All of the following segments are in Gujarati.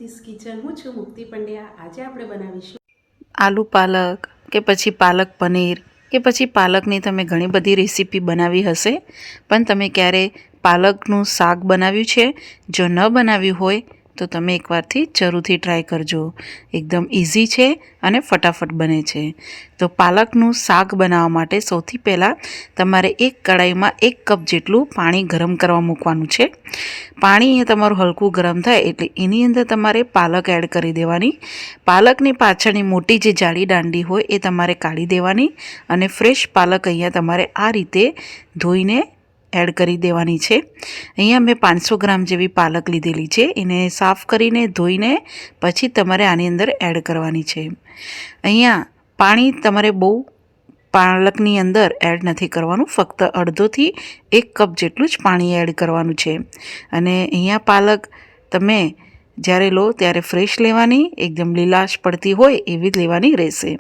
મુક્તિસ કિચન। હું છું મુક્તિ પંડ્યા। આજે આપણે બનાવીશું આલુ પાલક કે પછી પાલક પનીર કે પછી પાલકની તમે ઘણી બધી રેસીપી બનાવી હશે, પણ તમે ક્યારે પાલકનું શાક બનાવ્યું છે? જો ન બનાવ્યું હોય તો તમે એકવારથી જરૂરથી ટ્રાય કરજો। એકદમ ઇઝી છે અને ફટાફટ બને છે। તો પાલકનું શાક બનાવવા માટે સૌથી પહેલાં તમારે એક કડાઈમાં 1 કપ જેટલું પાણી ગરમ કરવા મૂકવાનું છે। પાણી તમારું હલકું ગરમ થાય એટલે એની અંદર તમારે પાલક એડ કરી દેવાની। પાલકની પાછળની મોટી જે જાડી દાંડી હોય એ તમારે કાઢી દેવાની અને ફ્રેશ પાલક અહીંયા તમારે આ રીતે ધોઈને એડ કરી દેવાની છે। અહીંયા મેં 500 ગ્રામ જેવી પાલક લીધેલી છે, એને સાફ કરીને ધોઈને પછી તમારે આની અંદર એડ કરવાની છે। અહીંયા પાણી તમારે બહુ પાલકની અંદર એડ નથી કરવાનું, ફક્ત અડધોથી 1 કપ જેટલું જ પાણી એડ કરવાનું છે। અને અહીંયા પાલક તમે જ્યારે લો ત્યારે ફ્રેશ લેવાની, એકદમ લીલાશ પડતી હોય એવી જ લેવાની રહેશે।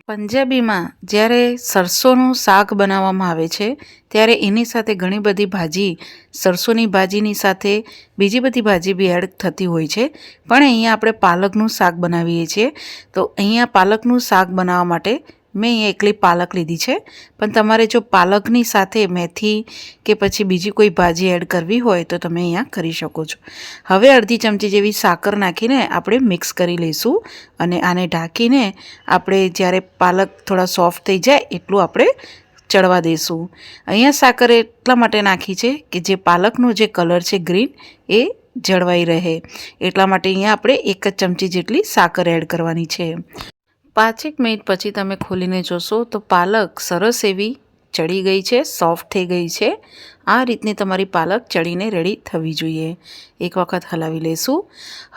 પંજાબીમાં જ્યારે સરસોનું શાક બનાવવામાં આવે છે ત્યારે એની સાથે ઘણી બધી ભાજી, સરસોની ભાજીની સાથે બીજી બધી ભાજી બી એડ થતી હોય છે, પણ અહીંયા આપણે પાલકનું શાક બનાવીએ છીએ। તો અહીંયા પાલકનું શાક બનાવવા માટે મેં અહીંયા એકલી પાલક લીધી છે, પણ તમારે જો પાલકની સાથે મેથી કે પછી બીજી કોઈ ભાજી એડ કરવી હોય તો તમે અહીંયા કરી શકો છો। હવે અડધી ચમચી જેવી સાકર નાખીને આપણે મિક્સ કરી લઈશું અને આને ઢાંકીને આપણે જ્યારે પાલક થોડા સોફ્ટ થઈ જાય એટલું આપણે ચડવા દઈશું। અહીંયા સાકર એટલા માટે નાખી છે કે જે પાલકનો જે કલર છે ગ્રીન એ જળવાઈ રહે, એટલા માટે અહીંયા આપણે 1 જ ચમચી જેટલી સાકર એડ કરવાની છે। 5 મિનિટ પછી તમે ખોલીને જોશો તો પાલક સરસ એવી ચડી ગઈ છે, સોફ્ટ થઈ ગઈ છે। આ રીતની તમારી પાલક ચડીને રેડી થવી જોઈએ। એક વખત હલાવી લેશું।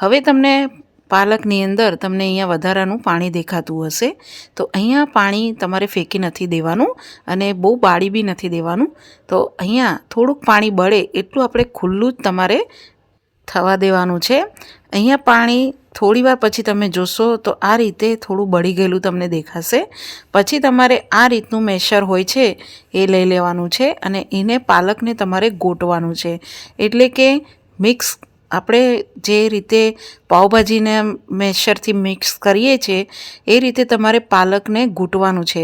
હવે તમને પાલકની અંદર તમને અહીંયા વધારાનું પાણી દેખાતું હશે, તો અહીંયા પાણી તમારે ફેંકી નથી દેવાનું અને બહુ બાળી બી નથી દેવાનું। તો અહીંયા થોડુંક પાણી બળે એટલું આપણે ખુલ્લું જ તમારે થવા દેવાનું છે। અહીંયા પાણી થોડીવાર પછી તમે જોશો તો આ રીતે થોડું બળી ગયેલું તમને દેખાશે। પછી તમારે આ રીતનું મેશર હોય છે એ લઈ લેવાનું છે અને એને પાલકને તમારે ગોટવાનું છે, એટલે કે મિક્સ આપણે જે રીતે પાવભાજીને મેશરથી મિક્સ કરીએ છીએ એ રીતે તમારે પાલકને ગૂંટવાનું છે,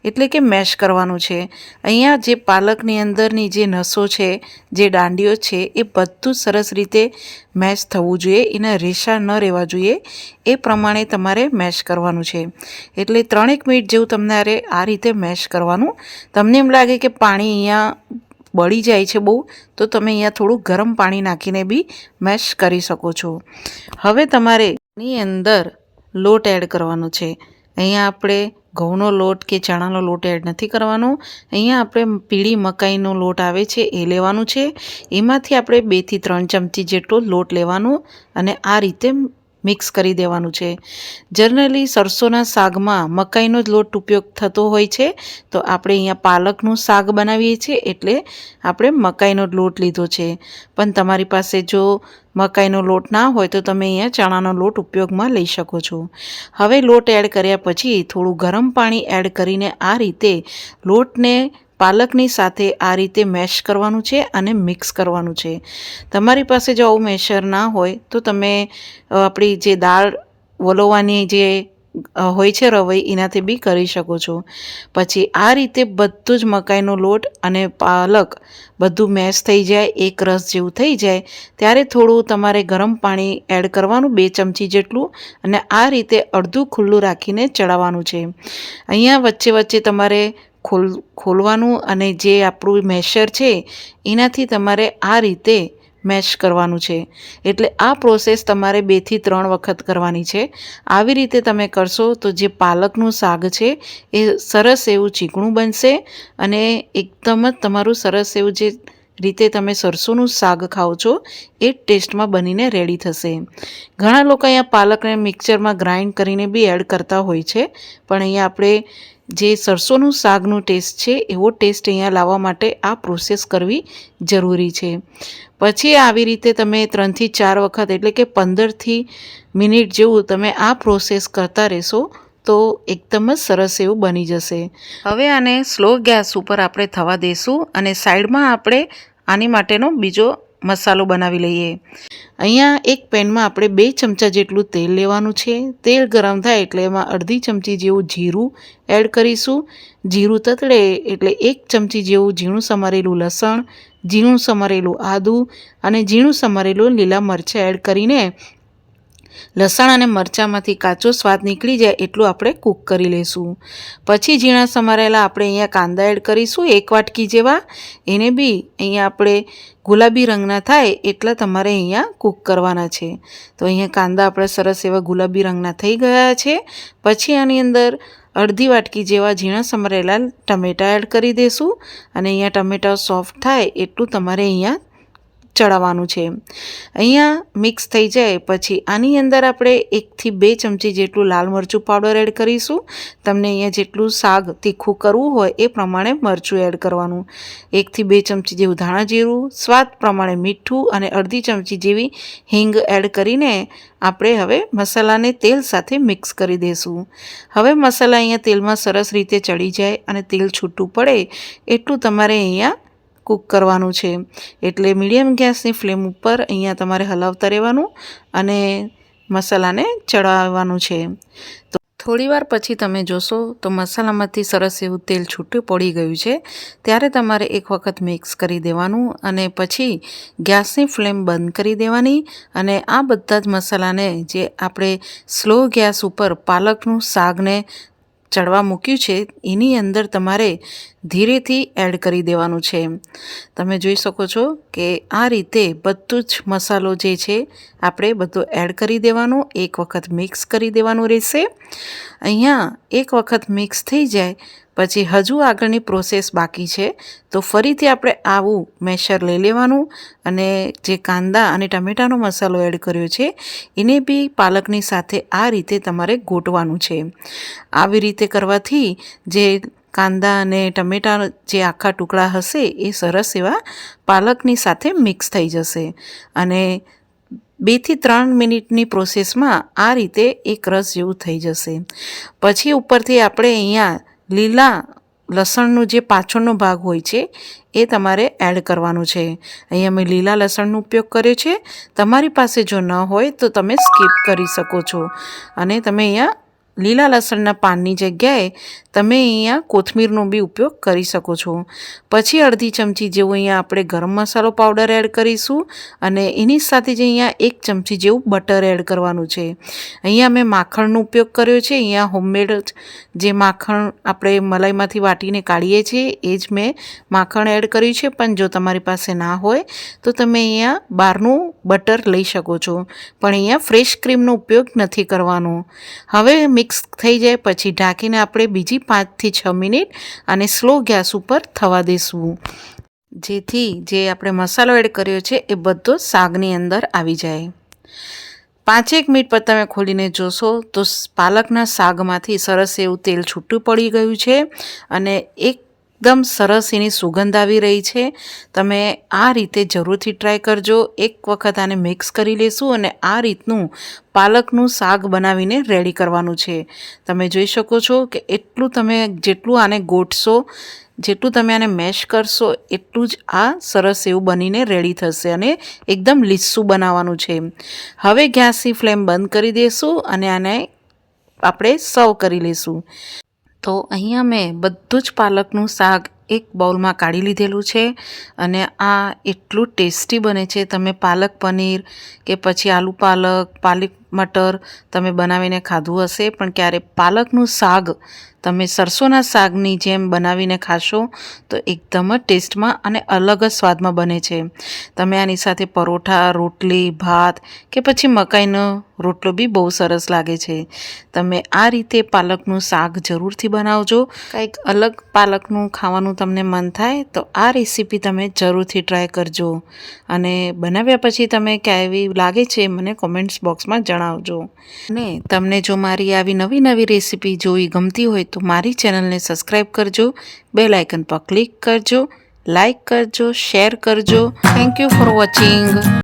એટલે કે મેશ કરવાનું છે। અહીંયા જે પાલકની અંદરની જે નસો છે, જે દાંડીઓ છે એ બધું સરસ રીતે મેશ થવું જોઈએ, એના રેશા ન રહેવા જોઈએ, એ પ્રમાણે તમારે મેશ કરવાનું છે। એટલે 3 મિનિટ જેવું તમારે આ રીતે મેશ કરવાનું। તમને એમ લાગે કે પાણી અહીંયા બળી જાય છે બહુ, તો તમે અહીંયા થોડું ગરમ પાણી નાખીને બી મેશ કરી શકો છો। હવે તમારે એની અંદર લોટ એડ કરવાનો છે। અહીંયા આપણે ઘઉંનો લોટ કે ચણાનો લોટ એડ નથી કરવાનો, અહીંયા આપણે પીળી મકાઈનો લોટ આવે છે એ લેવાનું છે। એમાંથી આપણે 2 થી 3 ચમચી જેટલો લોટ લેવાનો અને આ રીતે મિક્સ કરી દેવાનું છે। જનરલી સરસોના શાકમાં મકાઈનો જ લોટ ઉપયોગ થતો હોય છે, તો આપણે અહીંયા પાલકનું શાક બનાવીએ છીએ એટલે આપણે મકાઈનો જ લોટ લીધો છે, પણ તમારી પાસે જો મકાઈનો લોટ ના હોય તો તમે અહીંયા ચણાનો લોટ ઉપયોગમાં લઈ શકો છો। હવે લોટ એડ કર્યા પછી થોડું ગરમ પાણી એડ કરીને આ રીતે લોટને પાલકની સાથે આ રીતે મેશ કરવાનું છે અને મિક્સ કરવાનું છે। તમારી પાસે જો આવું મેશર ના હોય તો તમે આપણી જે દાળ વલોવાની જે હોય છે રવઈ, એનાથી બી કરી શકો છો। પછી આ રીતે બધું જ મકાઈનો લોટ અને પાલક બધું મેશ થઈ જાય, એક રસ જેવું થઈ જાય ત્યારે થોડું તમારે ગરમ પાણી એડ કરવાનું, 2 ચમચી જેટલું, અને આ રીતે અડધું ખુલ્લું રાખીને ચડાવવાનું છે। અહીંયા વચ્ચે વચ્ચે તમારે ખોલવાનું અને જે આપણું મેશર છે એનાથી તમારે આ રીતે મેશ કરવાનું છે। એટલે આ પ્રોસેસ તમારે 2 થી 3 વખત કરવાની છે। આવી રીતે તમે કરશો તો જે પાલકનું શાક છે એ સરસ એવું ચીકણું બનશે અને એકદમ જ તમારું સરસ એવું જે રીતે તમે સરસોનું શાક ખાઓ છો એ ટેસ્ટમાં બનીને રેડી થશે। ઘણા લોકો અહીંયા પાલકને મિક્સરમાં ગ્રાઇન્ડ કરીને બી એડ કરતા હોય છે, પણ અહીંયા આપણે જે સરસોનું શાકનું ટેસ્ટ છે એવો ટેસ્ટ અહીંયા લાવવા માટે આ પ્રોસેસ કરવી જરૂરી છે। પછી આવી રીતે તમે 3 થી 4 વખત એટલે કે 15 મિનિટ જેવું તમે આ પ્રોસેસ કરતા રહેશો તો એકદમ જ સરસ એવું બની જશે। હવે આને સ્લો ગેસ ઉપર આપણે થવા દઈશું અને સાઈડમાં આપણે આની માટેનો બીજો મસાલો બનાવી લઈએ. અહીંયા એક પેનમાં આપણે 2 ચમચા જેટલું તેલ લેવાનું છે. તેલ ગરમ થાય એટલે એમાં અડધી ચમચી જેવું જીરું એડ કરીશું. જીરું તતડે એટલે 1 ચમચી જેવું ઝીણું સમારેલું લસણ, ઝીણું સમારેલું આદું અને ઝીણું સમારેલું લીલા મરચાં એડ કરીને લસણ અને મરચાંમાંથી કાચો સ્વાદ નીકળી જાય એટલું આપણે કૂક કરી લઈશું. પછી ઝીણા સમારેલા આપણે અહીંયા કાંદા એડ કરીશું 1 વાટકી જેવા. એને બી અહીંયા આપણે ગુલાબી રંગના થાય એટલા તમારે અહીંયા કૂક કરવાના છે. તો અહીંયા કાંદા આપણે સરસ એવા ગુલાબી રંગના થઈ ગયા છે. પછી આની અંદર અડધી વાટકી જેવા ઝીણા સમારેલા ટમેટાં એડ કરી દઈશું અને અહીંયા ટમેટાં સોફ્ટ થાય એટલું તમારે અહીંયા ચડાવવાનું છે. અહીંયા મિક્સ થઈ જાય પછી આની અંદર આપણે 1 થી 2 ચમચી જેટલું લાલ મરચું પાવડર એડ કરીશું. તમને અહીંયા જેટલું શાક તીખું કરવું હોય એ પ્રમાણે મરચું એડ કરવાનું. 1 થી 2 ચમચી જેવું ધાણા જીરું, સ્વાદ પ્રમાણે મીઠું અને અડધી ચમચી જેવી હિંગ એડ કરીને આપણે હવે મસાલાને તેલ સાથે મિક્સ કરી દઈશું. હવે મસાલા અહીંયા તેલમાં સરસ રીતે ચડી જાય અને તેલ છૂટું પડે એટલું તમારે અહીંયા કૂક કરવાનું છે. એટલે મીડિયમ ગેસની ફ્લેમ ઉપર અહીંયા તમારે હલાવતા રહેવાનું અને મસાલાને ચડાવવાનું છે. તો થોડીવાર પછી તમે જોશો તો મસાલામાંથી સરસ એવું તેલ છૂટું પડી ગયું છે. ત્યારે તમારે એક વખત મિક્સ કરી દેવાનું અને પછી ગેસની ફ્લેમ બંધ કરી દેવાની અને આ બધા જ મસાલાને જે આપણે સ્લો ગેસ ઉપર પાલકનું શાકને ચડવા મૂક્યું છે એની અંદર તમારે ધીરેથી એડ કરી દેવાનું છે. તમે જોઈ શકો છો કે આ રીતે બધું જ મસાલો જે છે આપણે બધો એડ કરી દેવાનું, એક વખત મિક્સ કરી દેવાનું રહેશે. અહીંયા એક વખત મિક્સ થઈ જાય પછી હજુ આગળની પ્રોસેસ બાકી છે. તો ફરીથી આપણે આવું મેશર લઈ લેવાનું અને જે કાંદા અને ટમેટાનો મસાલો એડ કર્યો છે એને બી પાલકની સાથે આ રીતે તમારે ગોટવાનું છે. આવી રીતે કરવાથી જે કાંદા અને ટમેટા જે આખા ટુકડા હશે એ સરસ એવા પાલકની સાથે મિક્સ થઈ જશે અને 2 થી 3 મિનિટની પ્રોસેસમાં આ રીતે એક રસ જેવું થઈ જશે. પછી ઉપરથી આપણે અહીંયા લીલા લસણનો જે પાછળનો ભાગ હોય છે એ તમારે એડ કરવાનું છે. અહીંયા મેં લીલા લસણનો ઉપયોગ કર્યો છે. તમારી પાસે જો ન હોય તો તમે સ્કીપ કરી શકો છો અને તમે અહીંયા લીલા લસણના પાનની જગ્યાએ તમે અહીંયા કોથમીરનો બી ઉપયોગ કરી શકો છો. પછી અડધી ચમચી જેવું અહીંયા આપણે ગરમ મસાલો પાવડર એડ કરીશું અને એની સાથે જ અહીંયા 1 ચમચી જેવું બટર એડ કરવાનું છે. અહીંયા મેં માખણનો ઉપયોગ કર્યો છે. અહીંયા હોમમેડ જે માખણ આપણે મલાઈમાંથી વાટીને કાઢીએ છીએ એ જ મેં માખણ એડ કર્યું છે. પણ જો તમારી પાસે ના હોય તો તમે અહીંયા બહારનું બટર લઈ શકો છો, પણ અહીંયા ફ્રેશ ક્રીમનો ઉપયોગ નથી કરવાનો. હવે મિક્સ થઈ જાય પછી ઢાંકીને આપણે બીજી 5 થી 6 મિનિટ અને સ્લો ગેસ ઉપર થવા દઈશું, જેથી જે આપણે મસાલો એડ કર્યો છે એ બધો શાકની અંદર આવી જાય. 5 મિનિટ પર તમે ખોલીને જોશો તો પાલકના શાકમાંથી સરસ એવું તેલ છૂટું પડી ગયું છે અને એકદમ સરસ એની સુગંધ આવી રહી છે. તમે આ રીતે જરૂરથી ટ્રાય કરજો. એક વખત આને મિક્સ કરી લેશું અને આ રીતનું પાલકનું શાક બનાવીને રેડી કરવાનું છે. તમે જોઈ શકો છો કે એટલું તમે જેટલું આને ગોઠશો, જેટલું તમે આને મેશ કરશો એટલું જ આ સરસ એવું બનીને રેડી થશે અને એકદમ લીસું બનાવવાનું છે. હવે ગેસની ફ્લેમ બંધ કરી દઈશું અને આને આપણે સર્વ કરી લઈશું. તો અહીંયા મેં બધું જ પાલકનું શાક એક બાઉલમાં કાઢી લીધેલું છે અને આ એટલું ટેસ્ટી બને છે. તમે પાલક પનીર કે પછી આલુ પાલક મટર તમે બનાવીને ખાધું હશે, પણ ક્યારે પાલકનું શાક તમે સરસોના શાકની જેમ બનાવીને ખાશો તો એકદમ જ ટેસ્ટમાં અને અલગ જ સ્વાદમાં બને છે. તમે આની સાથે પરોઠા, રોટલી, ભાત કે પછી મકાઈનો રોટલો બી બહુ સરસ લાગે છે. તમે આ રીતે પાલકનું શાક જરૂરથી બનાવજો. કંઈક અલગ પાલકનું ખાવાનું તમને મન થાય તો આ રેસીપી તમે જરૂરથી ટ્રાય કરજો અને બનાવ્યા પછી તમે કેવી લાગે છે મને કોમેન્ટ્સ બોક્સમાં જણાવજો. અને તમને જો મારી આવી નવી નવી રેસીપી જોવી ગમતી હોય તો મારી ચેનલને સબસ્ક્રાઈબ કરજો, બેલ આઇકન પર ક્લિક કરજો, લાઈક કરજો, શેર કરજો. Thank you for watching.